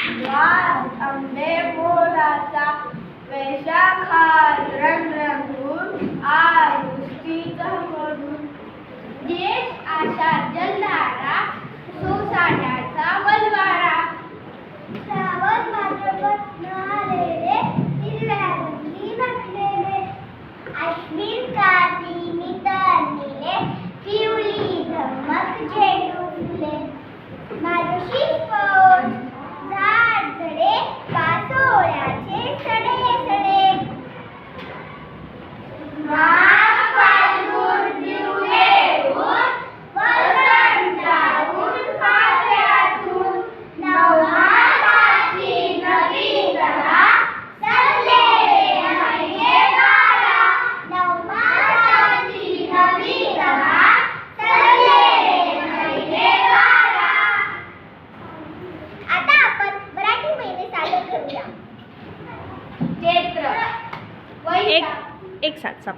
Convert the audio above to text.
वास आंबे मोराचा वैशाखात रंगरंगून आरुष्टी चमकून देश आषाढ जलधारा सोसाट्याचा वलवारा श्रावण भाद्रपद आलेले हिरव्या रंगी नटलेले अश्विन कार्तिक तळलेले पिवळी धमक झेंडूले मारुशी फौज झाड झडे पाचोळ्याचे सडे सडे माघ फाल्गुन पिवळेहून वसंताहून फावल्यातून नवमासाची नवी तरा सरलेले महिने बारा नवमासाची नवी तरा सरलेले महिने बारा. आता आपण मराठी महिने सादर करूया. चैत्र एक साथ सब